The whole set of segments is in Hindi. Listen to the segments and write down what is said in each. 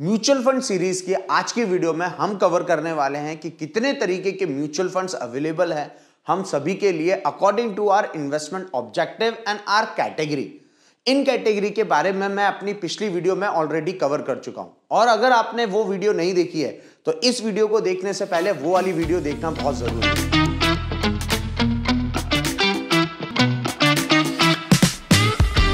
म्यूचुअल फंड सीरीज की आज की वीडियो में हम कवर करने वाले हैं कि कितने तरीके के म्यूचुअल फंड्स अवेलेबल हैं हम सभी के लिए according to our investment objective and our category. इन कैटेगरी के बारे में मैं अपनी पिछली वीडियो में ऑलरेडी कवर कर चुका हूं और अगर आपने वो वीडियो नहीं देखी है तो इस वीडियो को देखने से पहले वो वाली वीडियो देखना बहुत जरूरी है।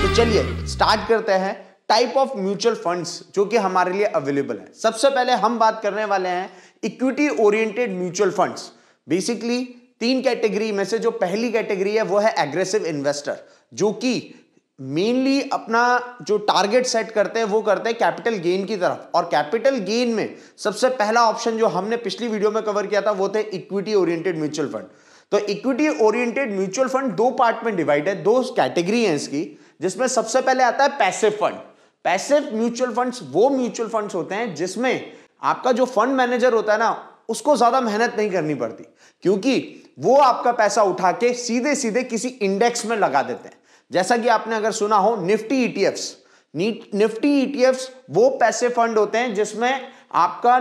तो चलिए स्टार्ट करते हैं टाइप ऑफ म्यूचुअल फंड्स जो कि हमारे लिए अवेलेबल है। सबसे पहले हम बात करने वाले हैं equity oriented mutual funds. Basically तीन कैटेगरी में से जो पहली कैटेगरी है वो है एग्रेसिव इन्वेस्टर, जो कि मेनली अपना जो टारगेट सेट करते हैं वो करते हैं कैपिटल गेन की तरफ। और कैपिटल गेन में सबसे पहला ऑप्शन जो हमने पिछली वीडियो में कवर किया था वो थे इक्विटी ओरिएंटेड म्यूचुअल फंड। तो इक्विटी ओरिएंटेड म्यूचुअल फंड दो पार्ट में डिवाइड है, दो कैटेगरी है इसकी, जिसमें सबसे पहले आता है passive fund. Passive mutual funds वो म्यूचुअल फंड्स होते हैं जिसमें आपका जो फंड मैनेजर होता है ना उसको ज्यादा मेहनत नहीं करनी पड़ती, क्योंकि वो आपका पैसा उठा के सीधे सीधे किसी इंडेक्स में लगा देते हैं। जैसा कि आपने अगर सुना हो निफ्टी ईटीएफ्स, निफ्टी ईटीएफ्स वो पैसिव फंड होते हैं जिसमें आपका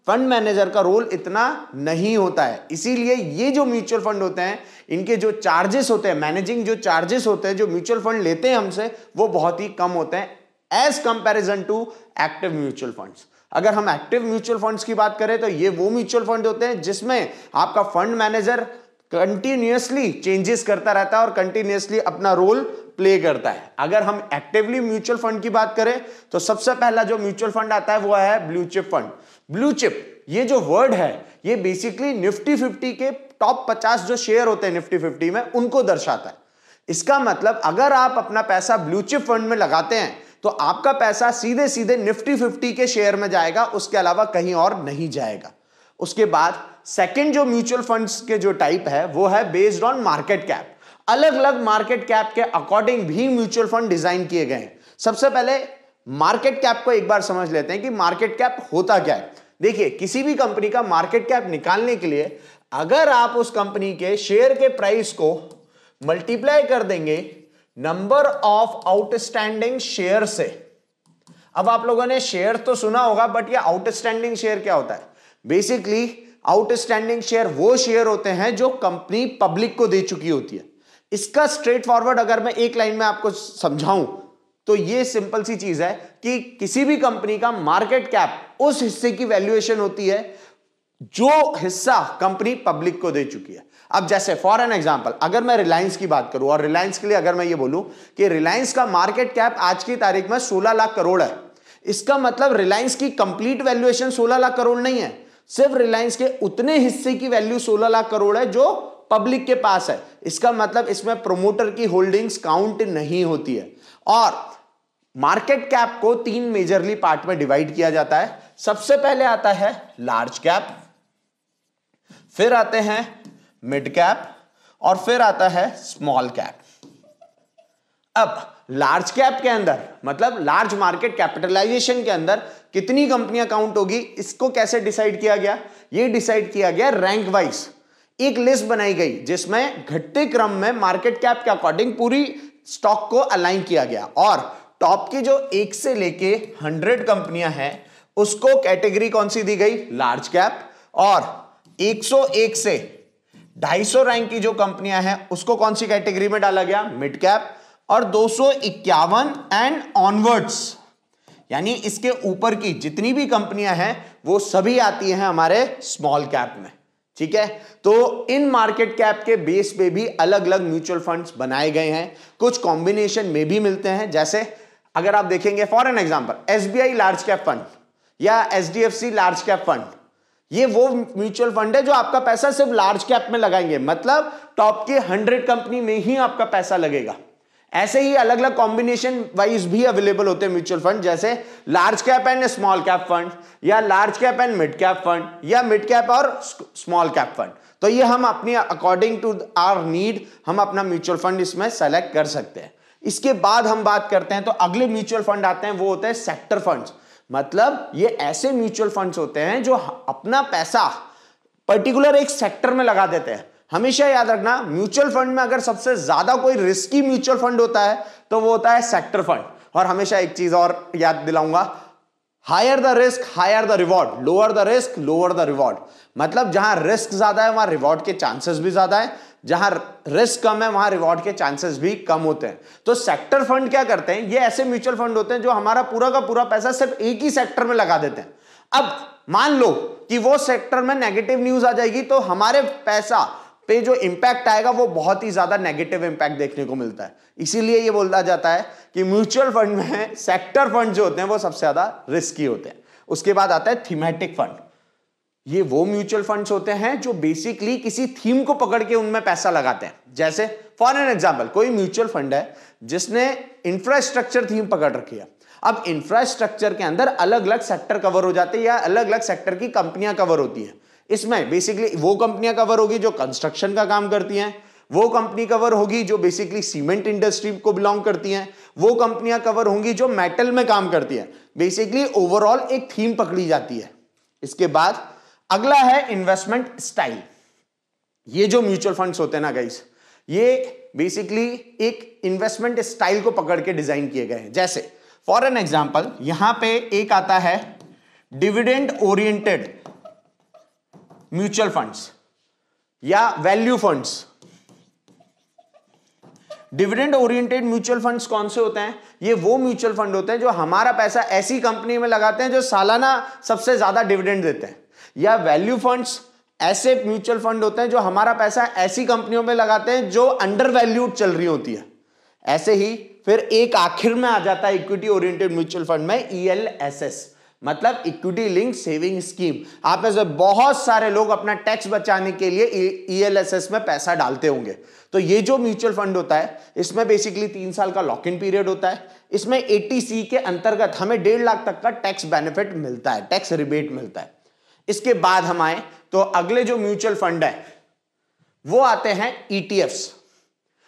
फंड मैनेजर का रोल इतना नहीं होता है। इसीलिए ये जो म्यूचुअल फंड होते हैं इनके जो चार्जेस होते हैं, मैनेजिंग जो चार्जेस होते हैं जो म्यूचुअल फंड लेते हैं हमसे, वो बहुत ही कम होते हैं as comparison to active mutual funds. अगर हम एक्टिव म्यूचुअल फंड्स की बात करें तो ये वो म्यूचुअल फंड होते हैं जिसमें आपका फंड मैनेजर कंटिन्यूअसली चेंजेस करता रहता है और कंटिन्यूअसली अपना रोल प्ले करता है। अगर हम एक्टिवली म्यूचुअल फंड की बात करें तो सबसे पहला जो म्यूचुअल फंड आता है वो है blue chip fund. Blue chip ये जो वर्ड है ये बेसिकली निफ्टी 50 के टॉप 50 जो शेयर होते हैं निफ्टी 50 में उनको दर्शाता है। इसका मतलब अगर आप अपना पैसा ब्लू चिप फंड में लगाते हैं तो आपका पैसा सीधे सीधे निफ्टी 50 के शेयर में जाएगा, उसके अलावा कहीं और नहीं जाएगा। उसके बाद सेकंड जो म्यूचुअल फंड्स के जो टाइप है वो है बेस्ड ऑन मार्केट कैप। अलग अलग मार्केट कैप के अकॉर्डिंग भी म्यूचुअल फंड डिजाइन किए गए हैं। सबसे पहले मार्केट कैप को एक बार समझ लेते हैं कि मार्केट कैप होता क्या है। देखिए, किसी भी कंपनी का मार्केट कैप निकालने के लिए अगर आप उस कंपनी के शेयर के प्राइस को मल्टीप्लाई कर देंगे नंबर ऑफ आउटस्टैंडिंग शेयर से। अब आप लोगों ने शेयर तो सुना होगा, बट ये आउटस्टैंडिंग शेयर क्या होता है? बेसिकली आउटस्टैंडिंग शेयर वो शेयर होते हैं जो कंपनी पब्लिक को दे चुकी होती है। इसका स्ट्रेट फॉरवर्ड अगर मैं एक लाइन में आपको समझाऊं तो ये सिंपल सी चीज है कि किसी भी कंपनी का मार्केट कैप उस हिस्से की वैल्यूएशन होती है जो हिस्सा कंपनी पब्लिक को दे चुकी है। अब जैसे फॉर एन एग्जांपल अगर मैं रिलायंस की बात करूं और रिलायंस के लिए अगर मैं ये बोलूं कि रिलायंस का मार्केट कैप आज की तारीख में 16 लाख करोड़ है, इसका मतलब रिलायंस की कंप्लीट वैल्यूएशन 16 लाख करोड़ नहीं है, सिर्फ रिलायंस के उतने हिस्से की वैल्यू 16 लाख करोड़ है जो पब्लिक के पास है। इसका मतलब इसमें प्रोमोटर की होल्डिंग्स काउंट नहीं होती है। और मार्केट कैप को तीन मेजरली पार्ट में डिवाइड किया जाता है। सबसे पहले आता है लार्ज कैप, फिर आते हैं मिड कैप और फिर आता है स्मॉल कैप। अब लार्ज कैप के अंदर मतलब लार्ज मार्केट कैपिटलाइजेशन के अंदर कितनी कंपनियां काउंट होगी, इसको कैसे डिसाइड किया गया? ये डिसाइड किया गया रैंक वाइज। एक लिस्ट बनाई गई जिसमें घटते क्रम में मार्केट कैप के अकॉर्डिंग पूरी स्टॉक को अलाइन किया गया और टॉप की जो 1 से लेके 100 कंपनियां हैं उसको कैटेगरी कौन सी दी गई? Large cap. और 101 से 250 रैंक की जो कंपनियां हैं उसको कौन सी कैटेगरी में डाला गया? Mid cap. और 251 एंड ऑनवर्ड्स यानी इसके ऊपर की जितनी भी कंपनियां हैं वो सभी आती हैं हमारे स्मॉल कैप में। ठीक है, तो इन मार्केट कैप के बेस पे भी अलग अलग म्यूचुअल फंड्स बनाए गए हैं, कुछ कॉम्बिनेशन में भी मिलते हैं। जैसे अगर आप देखेंगे for an example SBI large cap fund या एचडीएफसी लार्ज कैप फंड, ये वो म्यूचुअल फंड है जो आपका पैसा सिर्फ लार्ज कैप में लगाएंगे, मतलब टॉप की 100 कंपनी में ही आपका पैसा लगेगा। ऐसे ही अलग अलग कॉम्बिनेशन वाइज भी अवेलेबल होते हैं म्यूचुअल फंड, जैसे large cap and small cap fund या large cap and mid cap fund या मिड कैप और स्मॉल कैप फंड। तो ये हम अपनी अकॉर्डिंग टू आवर नीड हम अपना म्यूचुअल फंड इसमें सेलेक्ट कर सकते हैं। इसके बाद हम बात करते हैं तो अगले म्यूचुअल फंड आते हैं, वो होते हैं सेक्टर फंड्स। मतलब ये ऐसे म्यूचुअल फंड्स होते हैं जो अपना पैसा पर्टिकुलर एक सेक्टर में लगा देते हैं। हमेशा याद रखना, म्यूचुअल फंड में अगर सबसे ज्यादा कोई रिस्की म्यूचुअल फंड होता है तो वो होता है सेक्टर फंड। और हमेशा एक चीज और याद दिलाऊंगा, higher the risk higher the reward, lower the risk lower the reward. मतलब जहां रिस्क ज्यादा है वहां रिवॉर्ड के चांसेस भी ज्यादा है, जहां रिस्क कम है वहां रिवॉर्ड के चांसेस भी कम होते हैं। तो सेक्टर फंड क्या करते हैं, ये ऐसे म्यूचुअल फंड होते हैं जो हमारा पूरा का पूरा पैसा सिर्फ एक ही सेक्टर में लगा देते हैं। अब मान लो कि वो सेक्टर में नेगेटिव न्यूज आ जाएगी तो हमारे पैसा पे जो इंपैक्ट आएगा वो बहुत ही ज्यादा नेगेटिव इंपैक्ट देखने को मिलता है। इसीलिए ये बोला जाता है कि म्यूचुअल फंड में सेक्टर फंड जो होते हैं वो सबसे ज्यादा रिस्की होते हैं। उसके बाद आता है थीमेटिक फंड। ये वो म्यूचुअल फंड्स होते हैं जो बेसिकली किसी थीम को पकड़ के उनमें पैसा लगाते हैं। जैसे फॉर एन एग्जांपल, कोई म्यूचुअल फंड है जिसने इंफ्रास्ट्रक्चर थीम पकड़ रखी है। अब इंफ्रास्ट्रक्चर के अंदर अलग अलग सेक्टर कवर हो जाते हैं या अलग अलग सेक्टर की कंपनियां कवर होती हैं। इसमें बेसिकली वो कंपनियां कवर होगी जो कंस्ट्रक्शन का काम करती हैं, वो कंपनी कवर होगी जो बेसिकली सीमेंट इंडस्ट्री को बिलोंग करती हैं, वो कंपनियां कवर होंगी जो मेटल में काम करती हैं। बेसिकली ओवरऑल एक थीम पकड़ी जाती है। इसके बाद अगला है इन्वेस्टमेंट स्टाइल। ये जो म्यूचुअल फंड्स होते हैं ना गाइस, ये बेसिकली एक इन्वेस्टमेंट स्टाइल को पकड़ के डिजाइन किए गए हैं। जैसे फॉर एन एग्जांपल यहां पे एक आता है डिविडेंड ओरिएंटेड म्यूचुअल फंड्स या value funds. Dividend oriented mutual funds कौन से होते हैं? ये वो म्यूचुअल फंड होते हैं जो हमारा पैसा ऐसी कंपनी में लगाते हैं जो सालाना सबसे ज्यादा डिविडेंड देते हैं। या वैल्यू फंड्स ऐसे म्यूचुअल फंड होते हैं जो हमारा पैसा ऐसी कंपनियों में लगाते हैं जो अंडर वैल्यूड चल रही होती है। ऐसे ही फिर एक आखिर में आ जाता है इक्विटी ओरिएंटेड म्यूचुअल फंड में ELSS, मतलब इक्विटी लिंक सेविंग स्कीम। आप में से बहुत सारे लोग अपना टैक्स बचाने के लिए ELSS में पैसा डालते होंगे। तो ये जो म्यूचुअल फंड होता है इसमें बेसिकली 3 साल का लॉक इन पीरियड होता है। इसमें 80C के अंतर्गत हमें 1.5 लाख तक का टैक्स बेनिफिट मिलता है, टैक्स रिबेट मिलता है। इसके बाद हम आए तो अगले जो म्यूचुअल फंड है वो आते हैं ETFs।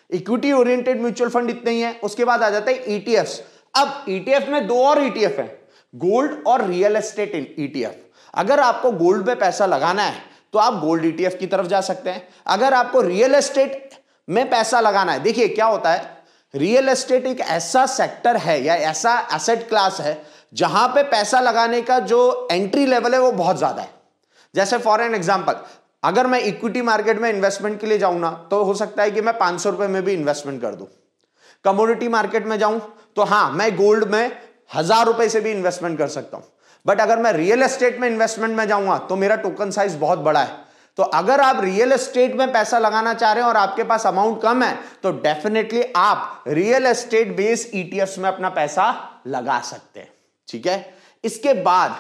Equity oriented mutual fund इतने ही है। उसके बाद आ जाता है ETFs। अब ETF में 2 और ETF है, गोल्ड और रियल एस्टेट ETF। अगर आपको गोल्ड पे पैसा लगाना है तो आप गोल्ड ETF की तरफ जा सकते हैं। अगर आपको रियल एस्टेट में पैसा लगाना है, देखिए क्या होता है, रियल एस्टेट एक ऐसा सेक्टर है या ऐसा एसेट क्लास है जहां पे पैसा लगाने का जो एंट्री लेवल है वो बहुत ज्यादा है। जैसे फॉर एन एग्जांपल, अगर मैं इक्विटी मार्केट में इन्वेस्टमेंट के लिए जाऊं ना तो हो सकता है कि मैं 500 रुपए में भी इन्वेस्टमेंट कर दूं। कमोडिटी मार्केट में जाऊं तो हां, मैं गोल्ड में 1000 रुपए से भी इन्वेस्टमेंट कर सकता हूं। बट अगर मैं रियल एस्टेट में इन्वेस्टमेंट में जाऊंगा तो मेरा टोकन साइज बहुत बड़ा है। तो अगर आप रियल एस्टेट में पैसा लगाना चाह रहे हैं और आपके पास अमाउंट कम है तो डेफिनेटली आप रियल एस्टेट बेस्ड ETFs में अपना पैसा लगा सकते हैं। ठीक है, इसके बाद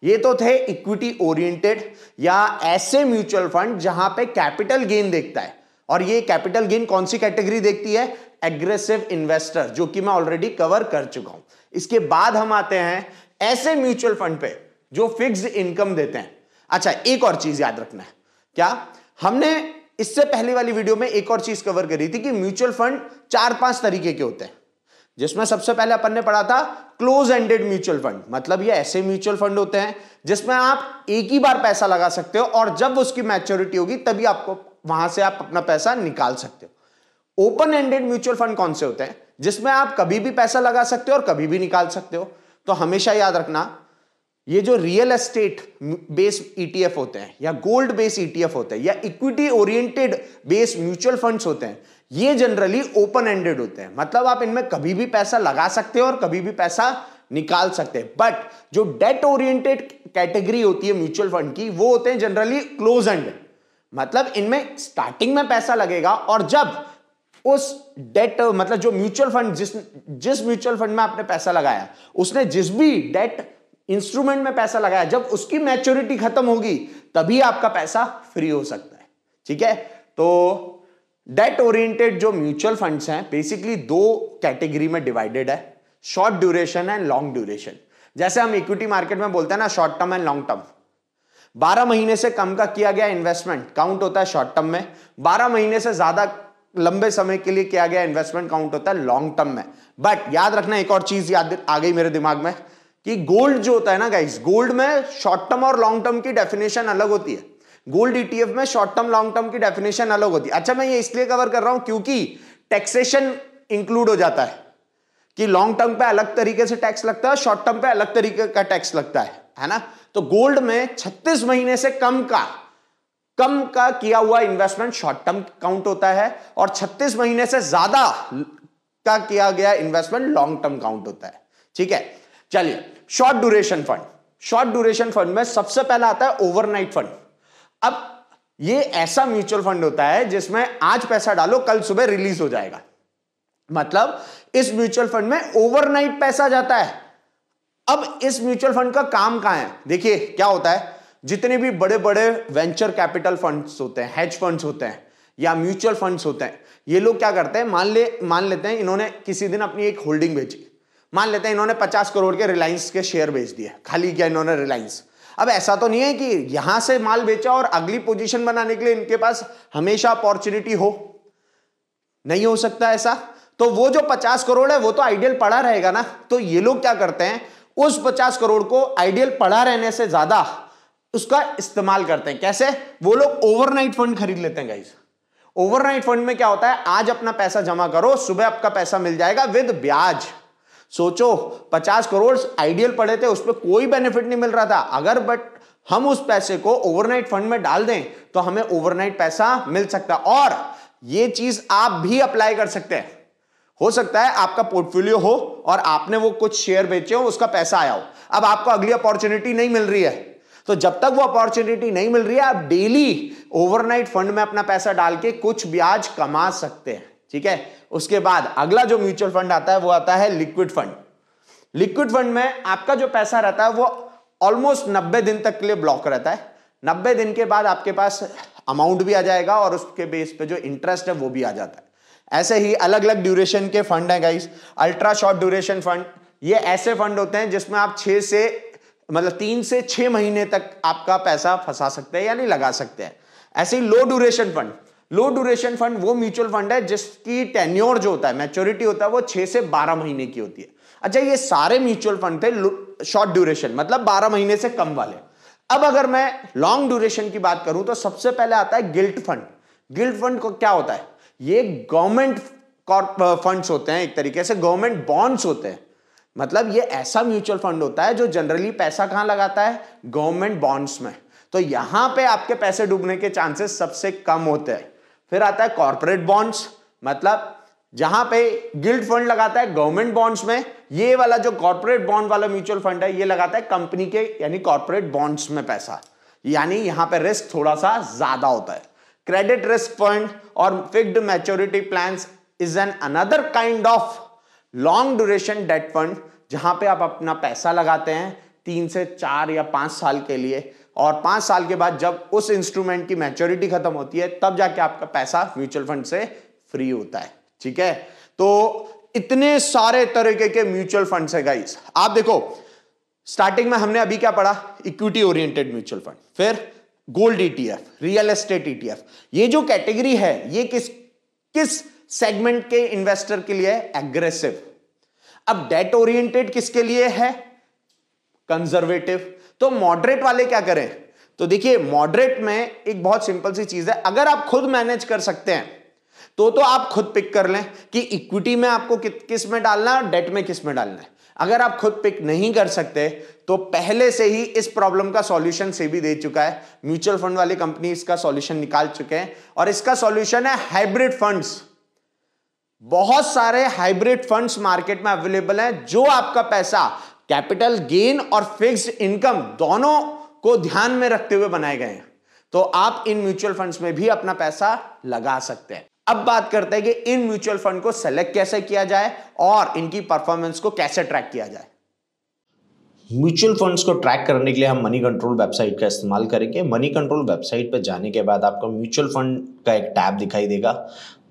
ये तो थे इक्विटी ओरिएंटेड या ऐसे म्यूचुअल फंड जहां पे कैपिटल गेन देखता है। और ये कैपिटल गेन कौन सी कैटेगरी देखती है? एग्रेसिव इन्वेस्टर, जो कि मैं ऑलरेडी कवर कर चुका हूं। इसके बाद हम आते हैं ऐसे म्यूचुअल फंड पे जो फिक्स्ड इनकम देते हैं। अच्छा, एक और चीज याद रखना है, क्या हमने इससे पहले वाली वीडियो में एक और चीज कवर करी थी कि म्यूचुअल फंड 4-5 तरीके के होते हैं, जिसमें सबसे पहले अपन ने पढ़ा था क्लोज एंडेड म्यूचुअल फंड। मतलब ये ऐसे म्यूचुअल फंड होते हैं जिसमें आप एक ही बार पैसा लगा सकते हो और जब उसकी मैच्योरिटी होगी तभी आपको वहां से आप अपना पैसा निकाल सकते हो। ओपन एंडेड म्यूचुअल फंड कौन से होते हैं? जिसमें आप कभी भी पैसा लगा सकते हो और कभी भी निकाल सकते हो। तो हमेशा याद रखना, ये जो रियल एस्टेट बेस्ड ETF होते हैं या गोल्ड बेस्ड ETF होते हैं या equity oriented based mutual funds होते हैं, ये जनरली ओपन एंडेड होते हैं। मतलब आप इनमें कभी भी पैसा लगा सकते हो और कभी भी पैसा निकाल सकते हैं। बट जो डेट ओरिएंटेड कैटेगरी होती है म्यूचुअल फंड की, वो होते हैं जनरली क्लोज एंडेड। मतलब इनमें स्टार्टिंग में पैसा लगेगा और जब उस डेट, मतलब जो म्यूचुअल फंड जिस म्यूचुअल फंड में आपने पैसा लगाया, उसने जिस भी डेट इंस्ट्रूमेंट में पैसा लगाया, जब उसकी मैच्योरिटी खत्म होगी तभी आपका पैसा फ्री हो सकता है। ठीक है, तो डेट ओरिएंटेड जो म्यूचुअल फंड्स हैं बेसिकली 2 कैटेगरी में डिवाइडेड है, short duration and long duration. जैसे हम इक्विटी मार्केट में बोलते हैं ना, short term and long term. 12 महीने से कम का किया गया इन्वेस्टमेंट काउंट होता है शॉर्ट टर्म में, 12 महीने से ज्यादा लंबे समय के लिए किया गया इन्वेस्टमेंट काउंट होता है लॉन्ग टर्म में। बट याद रखना, एक और चीज याद आ गई मेरे दिमाग में कि गोल्ड जो होता है ना गाइस, गोल्ड में शॉर्ट टर्म और लॉन्ग टर्म की डेफिनेशन अलग होती है। गोल्ड ETF में शॉर्ट टर्म लॉन्ग टर्म की डेफिनेशन अलग होती है। अच्छा, मैं ये इसलिए कवर कर रहा हूं क्योंकि टैक्सेशन इंक्लूड हो जाता है। कि लॉन्ग टर्म पे अलग तरीके से टैक्स लगता है, शॉर्ट टर्म पे अलग तरीके का टैक्स लगता है ना। तो गोल्ड में 36 महीने से कम का किया हुआ इन्वेस्टमेंट शॉर्ट टर्म काउंट होता है और 36 महीने से ज्यादा का किया गया इन्वेस्टमेंट लॉन्ग टर्म काउंट होता है। ठीक है, चलिए short duration fund. Short duration fund में सबसे पहला आता है ओवरनाइट फंड। अब ये ऐसा म्यूचुअल फंड होता है जिसमें आज पैसा डालो कल सुबह रिलीज हो जाएगा। मतलब इस म्यूचुअल फंड में ओवरनाइट पैसा जाता है। अब इस म्यूचुअल फंड का काम कहां है? देखिए क्या होता है, जितने भी बड़े बड़े वेंचर कैपिटल फंड्स होते हैं, हेज फंड्स होते हैं या म्यूचुअल फंड्स होते हैं, ये लोग क्या करते हैं, मान लेते हैं इन्होंने किसी दिन अपनी एक होल्डिंग बेची। मान लेते हैं इन्होंने 50 करोड़ के रिलायंस के शेयर बेच दिए, खाली किया इन्होंने रिलायंस। अब ऐसा तो नहीं है कि यहां से माल बेचा और अगली पोजीशन बनाने के लिए इनके पास हमेशा अपॉर्चुनिटी हो, नहीं हो सकता ऐसा। तो वो जो 50 करोड़ है वो तो आइडियल पड़ा रहेगा ना। तो ये लोग क्या करते हैं, उस 50 करोड़ को आइडियल पड़ा रहने से ज्यादा उसका इस्तेमाल करते हैं। कैसे? वो लोग ओवरनाइट फंड खरीद लेते हैं गाइस। ओवरनाइट फंड में क्या होता है, आज अपना पैसा जमा करो, सुबह आपका पैसा मिल जाएगा विद ब्याज। सोचो 50 करोड़ आइडियल पड़े थे, उस पर कोई बेनिफिट नहीं मिल रहा था, अगर बट हम उस पैसे को ओवरनाइट फंड में डाल दें तो हमें ओवरनाइट पैसा मिल सकता है। और ये चीज आप भी अप्लाई कर सकते हैं। हो सकता है आपका पोर्टफोलियो हो और आपने वो कुछ शेयर बेचे हो, उसका पैसा आया हो, अब आपको अगली अपॉर्चुनिटी नहीं मिल रही है, तो जब तक वो अपॉर्चुनिटी नहीं मिल रही है आप डेली ओवरनाइट फंड में अपना पैसा डाल के कुछ ब्याज कमा सकते हैं। ठीक है, उसके बाद अगला जो म्यूचुअल फंड आता है वो आता है लिक्विड फंड। लिक्विड फंड में आपका जो पैसा रहता है वो ऑलमोस्ट 90 दिन तक के लिए ब्लॉक रहता है। 90 दिन के बाद आपके पास अमाउंट भी आ जाएगा और उसके बेस पे जो इंटरेस्ट है वो भी आ जाता है। ऐसे ही अलग अलग ड्यूरेशन के फंड है guys. Ultra short duration fund, ये ऐसे फंड होते हैं जिसमें आप 3 से 6 महीने तक आपका पैसा फंसा सकते हैं यानी लगा सकते हैं। ऐसे ही लो ड्यूरेशन फंड। लो ड्यूरेशन फंड वो म्यूचुअल फंड है जिसकी टेन्योर जो होता है, मैच्योरिटी होता है, वो 6 से 12 महीने की होती है। अच्छा, ये सारे म्यूचुअल फंड थे शॉर्ट ड्यूरेशन, मतलब 12 महीने से कम वाले। अब अगर मैं लॉन्ग ड्यूरेशन की बात करूं तो सबसे पहले आता है गिल्ट फंड। गिल्ट फंड को क्या होता है, ये गवर्नमेंट फंड्स होते हैं, एक तरीके से गवर्नमेंट बॉन्ड्स होते हैं। मतलब ये ऐसा म्यूचुअल फंड होता है जो जनरली पैसा कहां लगाता है, गवर्नमेंट बॉन्ड्स में। तो यहां पे आपके पैसे डूबने के चांसेस सबसे कम होते हैं। फिर आता है कॉर्पोरेट बॉन्ड्स, मतलब जहां पे गिल्ड फंड लगाता है गवर्नमेंट बॉन्ड्स में, ये वाला जो कॉर्पोरेट बॉन्ड वाला म्यूचुअल फंड है ये लगाता है कंपनी के यानी कॉर्पोरेट बॉन्ड्स में पैसा, यानी यहां पे रिस्क थोड़ा सा ज्यादा होता है। क्रेडिट रिस्क फंड और fixed maturity plans is an another kind of long duration debt fund, जहां पे आप अपना पैसा लगाते हैं 3 से 4 या 5 साल के लिए, और 5 साल के बाद जब उस इंस्ट्रूमेंट की मैच्योरिटी खत्म होती है तब जाके आपका पैसा म्यूचुअल फंड से फ्री होता है। ठीक है, तो इतने सारे तरीके के म्यूचुअल फंड्स है गाइस। आप देखो स्टार्टिंग में हमने अभी क्या पढ़ा, इक्विटी ओरिएंटेड म्यूचुअल फंड, फिर gold ETF, real estate ETF। ये जो कैटेगरी है ये किस सेगमेंट के इन्वेस्टर के लिए है, एग्रेसिव। अब डेट ओरिएंटेड किसके लिए है, कंजर्वेटिव। तो मॉडरेट वाले क्या करें, तो देखिए मॉडरेट में एक बहुत सिंपल सी चीज है, अगर आप खुद मैनेज कर सकते हैं तो आप खुद पिक कर लें कि इक्विटी में आपको किस में डालना है, डेट में किस में डालना है। अगर आप खुद पिक नहीं कर सकते तो पहले से ही इस प्रॉब्लम का सॉल्यूशन सेबी दे चुका है, म्यूचुअल फंड वाली कंपनी इसका सॉल्यूशन निकाल चुके हैं, और इसका सॉल्यूशन है हाइब्रिड फंड्स। बहुत सारे हाइब्रिड फंड्स मार्केट में अवेलेबल हैं जो आपका पैसा कैपिटल गेन और फिक्स्ड इनकम दोनों को ध्यान में रखते हुए बनाए गए हैं। तो आप इन म्यूचुअल फंड्स में भी अपना पैसा लगा सकते हैं। अब बात करते हैं कि इन म्यूचुअल फंड को सेलेक्ट कैसे किया जाए और इनकी परफॉर्मेंस को कैसे ट्रैक किया जाए। म्यूचुअल फंड्स को ट्रैक करने के लिए हम मनी कंट्रोल वेबसाइट का इस्तेमाल करेंगे। मनी कंट्रोल वेबसाइट पर जाने के बाद आपको म्यूचुअल फंड का एक टैब दिखाई देगा,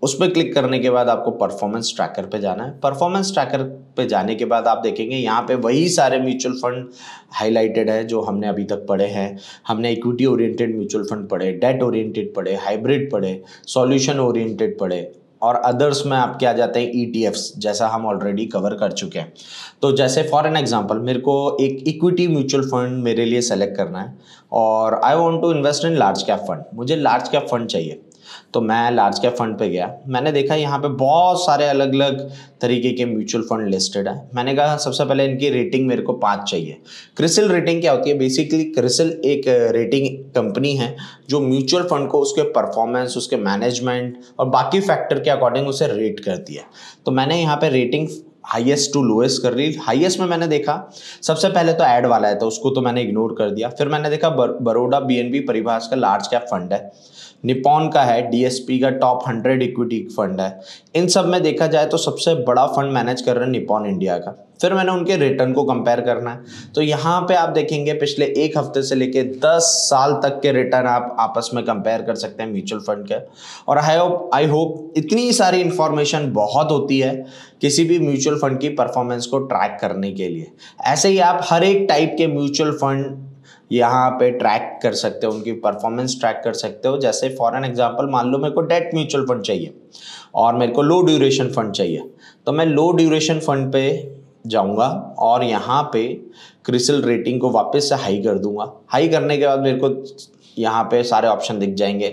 उस पर क्लिक करने के बाद आपको परफॉर्मेंस ट्रैकर पे जाना है। परफॉर्मेंस ट्रैकर पे जाने के बाद आप देखेंगे यहाँ पे वही सारे म्यूचुअल फंड हाईलाइटेड है जो हमने अभी तक पढ़े हैं। हमने इक्विटी ओरिएंटेड म्यूचुअल फंड पढ़े, डेट ओरिएंटेड पढ़े, हाइब्रिड पढ़े, सॉल्यूशन ओरिएंटेड पढ़े, और अदर्स में आपके आ जाते हैं ETFs, जैसा हम ऑलरेडी कवर कर चुके हैं। तो जैसे फॉर एन एग्जांपल मेरे को एक इक्विटी म्यूचुअल फंड मेरे लिए सेलेक्ट करना है और I want to invest in large cap fund, मुझे लार्ज कैप फंड चाहिए। तो मैं लार्ज कैप फंड पे गया, मैंने देखा यहाँ पे बहुत सारे अलग अलग तरीके के म्यूचुअल फंड लिस्टेड है। मैंने कहा सबसे पहले इनकी रेटिंग मेरे को 5 चाहिए। क्रिसिल रेटिंग क्या होती है? बेसिकली क्रिसिल एक रेटिंग कंपनी है जो म्यूचुअल फंड को उसके परफॉर्मेंस, उसके मैनेजमेंट और बाकी फैक्टर के अकॉर्डिंग उसे रेट करती है। तो मैंने यहाँ पे रेटिंग हाईएस्ट टू लोएस्ट कर ली। हाईएस्ट में मैंने देखा सबसे पहले तो ऐड वाला है, तो उसको तो मैंने इग्नोर कर दिया। फिर मैंने देखा बड़ौदा बीएनबी परिभाष का लार्ज कैप फंड है, निपॉन का है, डीएसपी का टॉप 100 इक्विटी फंड है। इन सब में देखा जाए तो सबसे बड़ा फंड मैनेज कर रहे हैं निपॉन इंडिया का। फिर मैंने उनके रिटर्न को कंपेयर करना है, तो यहाँ पे आप देखेंगे पिछले 1 हफ्ते से लेके 10 साल तक के रिटर्न आप आपस में कंपेयर कर सकते हैं म्यूचुअल फंड के। और आई होप इतनी सारी इंफॉर्मेशन बहुत होती है किसी भी म्यूचुअल फंड की परफॉर्मेंस को ट्रैक करने के लिए। ऐसे ही आप हर एक टाइप के म्यूचुअल फंड यहाँ पे ट्रैक कर सकते हो, उनकी परफॉर्मेंस ट्रैक कर सकते हो। जैसे फॉर एन एग्जांपल, मान लो मेरे को डेट म्यूचुअल फंड चाहिए और मेरे को लो ड्यूरेशन फंड चाहिए, तो मैं लो ड्यूरेशन फंड पे जाऊंगा और यहाँ पे क्रिसिल रेटिंग को वापस से हाई कर दूंगा। हाई करने के बाद मेरे को यहाँ पे सारे ऑप्शन दिख जाएंगे।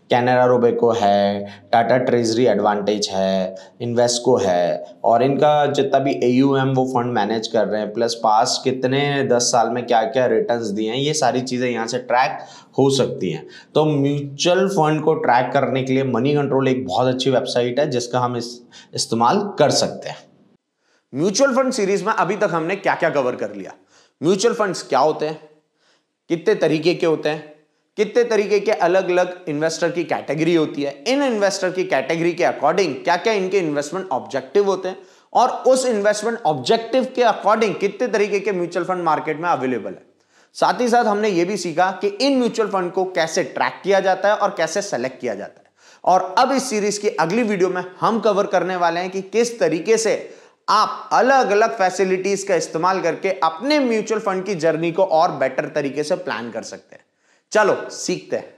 कैनरा रोबेको है, टाटा ट्रेजरी एडवांटेज है, इन्वेस्को है, और इनका जितना भी AUM वो फंड मैनेज कर रहे हैं, प्लस पास कितने 10 साल में क्या क्या रिटर्न्स दिए हैं, ये सारी चीज़ें यहाँ से ट्रैक हो सकती हैं। तो म्यूचुअल फंड को ट्रैक करने के लिए मनी कंट्रोल एक बहुत अच्छी वेबसाइट है जिसका हम इस्तेमाल कर सकते हैं। म्यूचुअल फंड सीरीज में अभी तक हमने क्या क्या कवर कर लिया? म्यूचुअल फंड्स क्या होते हैं, कितने तरीके के होते हैं, कितने तरीके के अलग अलग इन्वेस्टर की कैटेगरी होती है, इन इन्वेस्टर की कैटेगरी के अकॉर्डिंग क्या क्या इनके इन्वेस्टमेंट ऑब्जेक्टिव होते हैं, और उस इन्वेस्टमेंट ऑब्जेक्टिव के अकॉर्डिंग कितने तरीके के म्यूचुअल फंड मार्केट में अवेलेबल है। साथ ही साथ हमने ये भी सीखा कि इन म्यूचुअल फंड को कैसे ट्रैक किया जाता है और कैसे सेलेक्ट किया जाता है। और अब इस सीरीज की अगली वीडियो में हम कवर करने वाले हैं कि किस तरीके से आप अलग अलग फैसिलिटीज का इस्तेमाल करके अपने म्यूचुअल फंड की जर्नी को और बेटर तरीके से प्लान कर सकते हैं। चलो सीखते हैं।